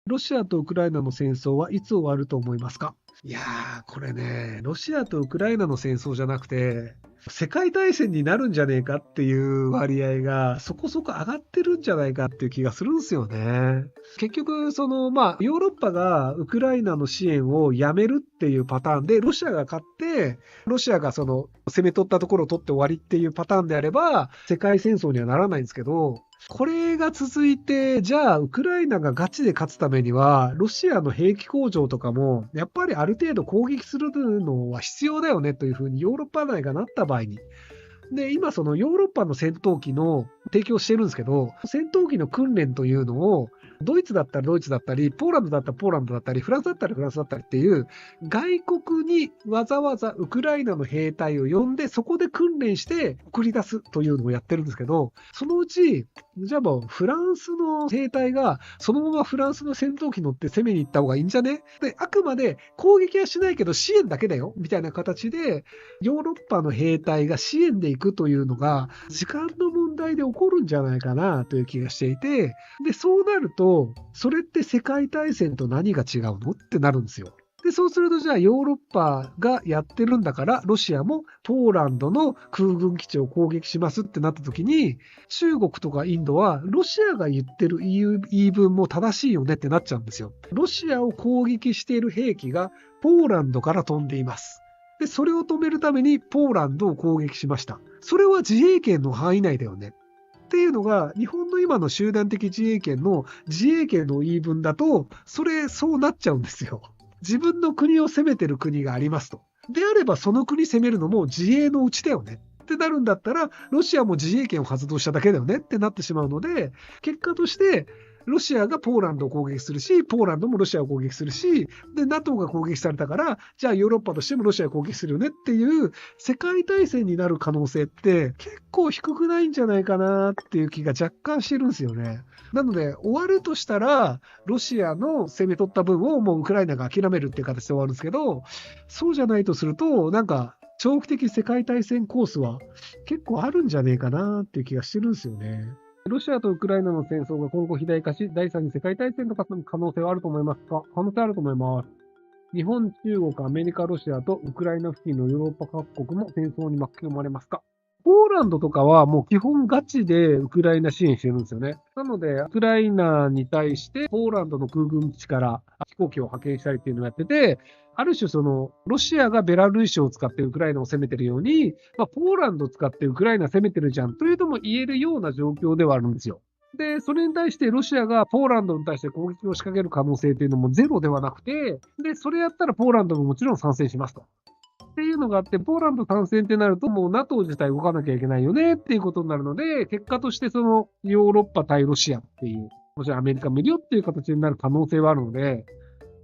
ロシアとウクライナの戦争はいつ終わると思いますか？いやこれね、ロシアとウクライナの戦争じゃなくて、世界大戦になるんじゃねえかっていう割合がそこそこ上がってるんじゃないかっていう気がするんですよね。結局、ヨーロッパがウクライナの支援をやめるっていうパターンで、ロシアが勝って、ロシアが攻め取ったところを取って終わりっていうパターンであれば、世界戦争にはならないんですけど、これが続いて、じゃあ、ウクライナがガチで勝つためには、ロシアの兵器工場とかも、やっぱりある程度攻撃するのは必要だよねというふうにヨーロッパ内がなった場合に。で、今、そのヨーロッパの戦闘機の提供してるんですけど、戦闘機の訓練というのを、ドイツだったらドイツだったり、ポーランドだったらポーランドだったり、フランスだったらフランスだったりっていう、外国にわざわざウクライナの兵隊を呼んで、そこで訓練して送り出すというのをやってるんですけど、そのうち、じゃあもうフランスの兵隊がそのままフランスの戦闘機乗って攻めに行った方がいいんじゃね？で、あくまで攻撃はしないけど支援だけだよみたいな形で、ヨーロッパの兵隊が支援で行くというのが、時間の問題で起こるんじゃないかなという気がしていて、で、そうなると、それって世界大戦と何が違うのってなるんですよ。で、そうすると、じゃあヨーロッパがやってるんだから、ロシアもポーランドの空軍基地を攻撃しますってなった時に、中国とかインドは、ロシアが言ってる言い分も正しいよねってなっちゃうんですよ。ロシアを攻撃している兵器がポーランドから飛んでいます。で、それを止めるためにポーランドを攻撃しました。それは自衛権の範囲内だよね。っていうのが、日本の今の集団的自衛権の自衛権の言い分だと、そうなっちゃうんですよ。自分の国を攻めてる国がありますと。であれば、その国攻めるのも自衛のうちだよね。ってなるんだったら、ロシアも自衛権を発動しただけだよねってなってしまうので、結果として、ロシアがポーランドを攻撃するし、ポーランドもロシアを攻撃するし、で、NATO が攻撃されたから、じゃあヨーロッパとしてもロシアを攻撃するよねっていう世界大戦になる可能性って結構低くないんじゃないかなっていう気が若干してるんですよね。なので、終わるとしたら、ロシアの攻め取った分をもうウクライナが諦めるっていう形で終わるんですけど、そうじゃないとすると、なんか、長期的世界大戦コースは結構あるんじゃねえかなっていう気がしてるんですよね。ロシアとウクライナの戦争が今後肥大化し、第三次世界大戦とか可能性はあると思いますか？可能性あると思います。日本、中国、アメリカ、ロシアとウクライナ付近のヨーロッパ各国も戦争に巻き込まれますか？ポーランドとかはもう基本ガチでウクライナ支援してるんですよね。なので、ウクライナに対してポーランドの空軍基地から飛行機を派遣したりっていうのをやってて、ある種ロシアがベラルーシを使ってウクライナを攻めてるように、ポーランドを使ってウクライナ攻めてるじゃんというのも言えるような状況ではあるんですよ。で、それに対してロシアがポーランドに対して攻撃を仕掛ける可能性というのもゼロではなくて、で、それやったらポーランドももちろん参戦しますと。っていうのがあって、ポーランド参戦ってなると、もう NATO 自体動かなきゃいけないよねっていうことになるので、結果としてヨーロッパ対ロシアっていう、もちろんアメリカもいるよっていう形になる可能性はあるので、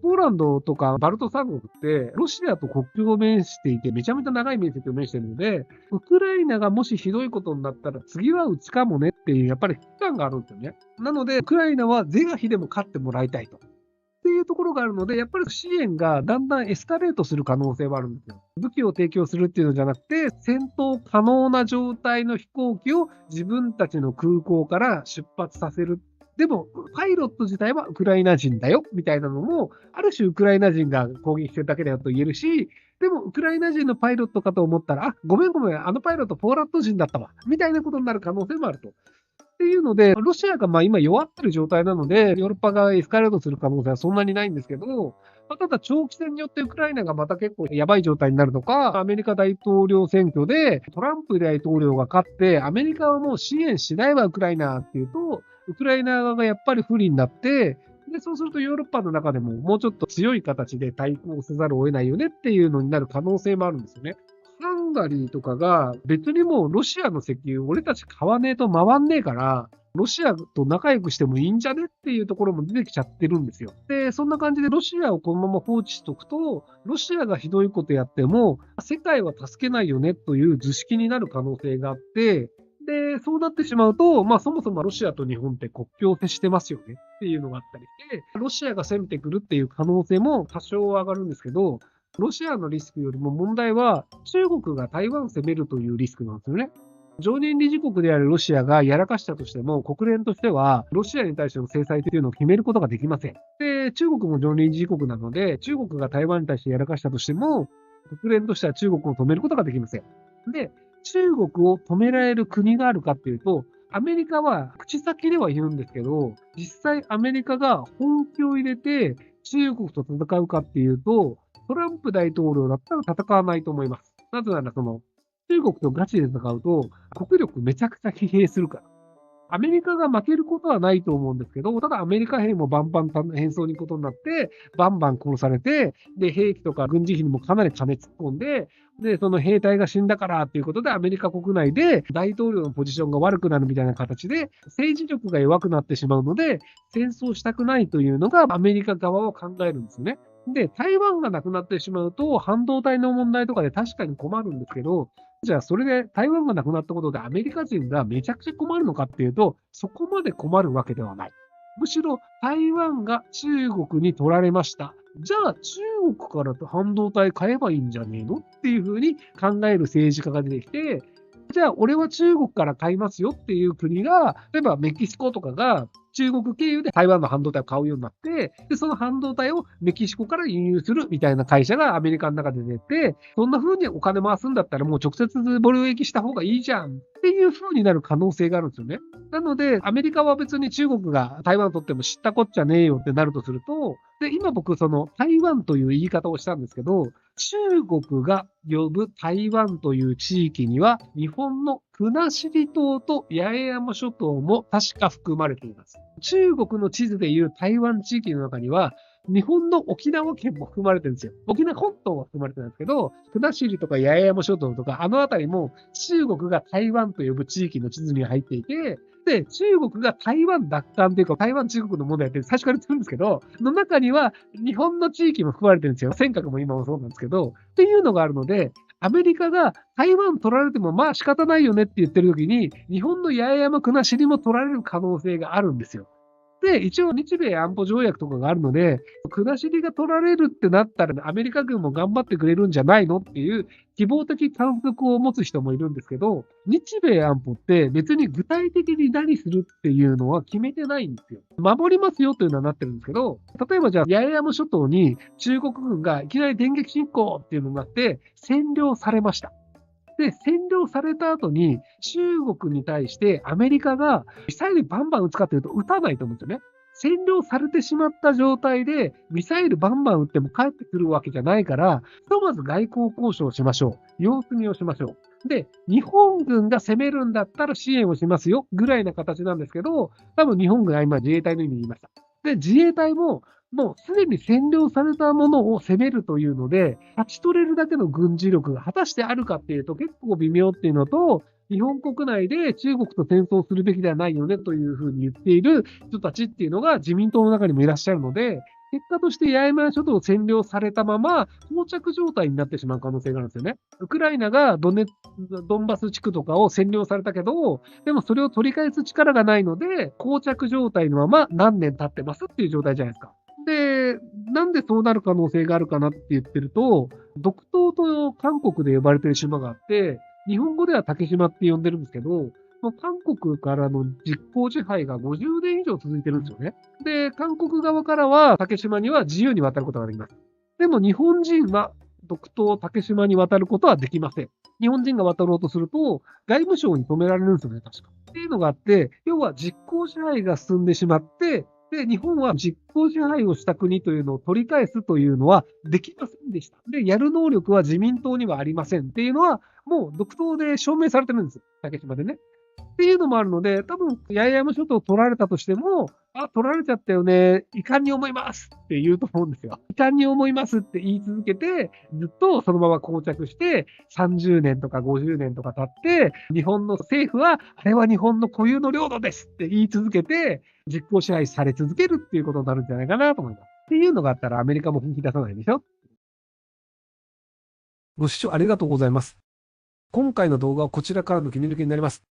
ポーランドとかバルト三国って、ロシアと国境を面していて、めちゃめちゃ長い面積を面しているので、ウクライナがもしひどいことになったら、次はうちかもねっていう、やっぱり危機感があるんですよね。なので、ウクライナは是が非でも勝ってもらいたいと。っていうところがあるので、やっぱり支援がだんだんエスカレートする可能性はあるんですよ。武器を提供するっていうのじゃなくて、戦闘可能な状態の飛行機を自分たちの空港から出発させる。でも、パイロット自体はウクライナ人だよ、みたいなのも、ある種ウクライナ人が攻撃してるだけだよと言えるし、でも、ウクライナ人のパイロットかと思ったら、あ、ごめんごめん、あのパイロットポーランド人だったわ、みたいなことになる可能性もあると。っていうので、ロシアが今弱ってる状態なので、ヨーロッパがエスカレートする可能性はそんなにないんですけど、ただ長期戦によってウクライナがまた結構やばい状態になるとか、アメリカ大統領選挙でトランプ大統領が勝って、アメリカはもう支援しないわ、ウクライナっていうと、ウクライナ側がやっぱり不利になって、で、そうするとヨーロッパの中でももうちょっと強い形で対抗せざるを得ないよねっていうのになる可能性もあるんですよね。ハンガリーとかが別にもうロシアの石油俺たち買わねえと回んねえから、ロシアと仲良くしてもいいんじゃねっていうところも出てきちゃってるんですよ。で、そんな感じでロシアをこのまま放置しとくと、ロシアがひどいことやっても、世界は助けないよねという図式になる可能性があって、で、そうなってしまうと、そもそもロシアと日本って国境を接してますよねっていうのがあったりして、ロシアが攻めてくるっていう可能性も多少上がるんですけど、ロシアのリスクよりも問題は、中国が台湾を攻めるというリスクなんですよね。常任理事国であるロシアがやらかしたとしても、国連としては、ロシアに対しての制裁というのを決めることができません。で、中国も常任理事国なので、中国が台湾に対してやらかしたとしても、国連としては中国を止めることができません。で、中国を止められる国があるかっていうと、アメリカは口先では言うんですけど、実際アメリカが本気を入れて中国と戦うかっていうと、トランプ大統領だったら戦わないと思います。なぜなら中国とガチで戦うと、国力めちゃくちゃ疲弊するから。アメリカが負けることはないと思うんですけど、ただアメリカ兵もバンバン戦争に行くことになって、バンバン殺されて、で、兵器とか軍事費にもかなり金突っ込んで、で、その兵隊が死んだからっていうことで、アメリカ国内で大統領のポジションが悪くなるみたいな形で、政治力が弱くなってしまうので、戦争したくないというのがアメリカ側は考えるんですよね。で、台湾がなくなってしまうと、半導体の問題とかで確かに困るんですけど、じゃあそれで台湾がなくなったことでアメリカ人がめちゃくちゃ困るのかっていうと、そこまで困るわけではない。むしろ台湾が中国に取られました。じゃあ中国から半導体買えばいいんじゃねえのっていうふうに考える政治家が出てきて、じゃあ俺は中国から買いますよっていう国が、例えばメキシコとかが中国経由で台湾の半導体を買うようになって、で、その半導体をメキシコから輸入するみたいな会社がアメリカの中で出て、そんな風にお金回すんだったらもう直接貿易した方がいいじゃんっていう風になる可能性があるんですよね。なので、アメリカは別に中国が台湾を取っても知ったこっちゃねえよってなるとすると、で、今僕台湾という言い方をしたんですけど、中国が呼ぶ台湾という地域には、日本の国後島と八重山諸島も確か含まれています。中国の地図でいう台湾地域の中には、日本の沖縄県も含まれてるんですよ。沖縄本島は含まれてるんですけど、国後とか八重山諸島とか、あの辺りも中国が台湾と呼ぶ地域の地図に入っていて、で、中国が台湾奪還というか、台湾中国の問題って最初から言ってるんですけど、の中には日本の地域も含まれてるんですよ。尖閣も今もそうなんですけど、っていうのがあるので、アメリカが台湾取られてもまあ仕方ないよねって言ってる時に、日本の八重山国後も取られる可能性があるんですよ。で、一応日米安保条約とかがあるので、国後が取られるってなったら、アメリカ軍も頑張ってくれるんじゃないのっていう希望的観測を持つ人もいるんですけど、日米安保って別に具体的に何するっていうのは決めてないんですよ。守りますよというのはなってるんですけど、例えばじゃあ、八重山諸島に中国軍がいきなり電撃侵攻っていうのになって占領されました。で、占領された後に、中国に対してアメリカがミサイルバンバン撃つかというと、撃たないと思うんですよね。占領されてしまった状態で、ミサイルバンバン撃っても帰ってくるわけじゃないから、ひとまず外交交渉をしましょう。様子見をしましょう。で、日本軍が攻めるんだったら支援をしますよ、ぐらいな形なんですけど、多分日本軍は今自衛隊の意味に言いました。で、自衛隊ももうすでに占領されたものを攻めるというので、勝ち取れるだけの軍事力が果たしてあるかっていうと結構微妙っていうのと、日本国内で中国と戦争するべきではないよねというふうに言っている人たちっていうのが自民党の中にもいらっしゃるので、結果として八重山諸島を占領されたまま、膠着状態になってしまう可能性があるんですよね。ウクライナがドンバス地区とかを占領されたけど、でもそれを取り返す力がないので、膠着状態のまま何年経ってますっていう状態じゃないですか。で、なんでそうなる可能性があるかなって言ってると、独島と韓国で呼ばれてる島があって、日本語では竹島って呼んでるんですけど、韓国からの実効支配が50年以上続いてるんですよね。で、韓国側からは竹島には自由に渡ることができます。でも日本人は独島竹島に渡ることはできません。日本人が渡ろうとすると、外務省に止められるんですよね、確か。っていうのがあって、要は実効支配が進んでしまって、で、日本は実効支配をした国というのを取り返すというのはできませんでした。で、やる能力は自民党にはありませんっていうのは、もう独党で証明されてるんですよ。竹島でね。っていうのもあるので、多分、八重山諸島を取られたとしても、あ、取られちゃったよね、遺憾に思いますって言うと思うんですよ。遺憾に思いますって言い続けて、ずっとそのまま膠着して、30年とか50年とか経って、日本の政府は、あれは日本の固有の領土ですって言い続けて、実効支配され続けるっていうことになるんじゃないかなと思います。っていうのがあったらアメリカも本気出さないでしょ。ご視聴ありがとうございます。今回の動画はこちらからの切り抜きになります。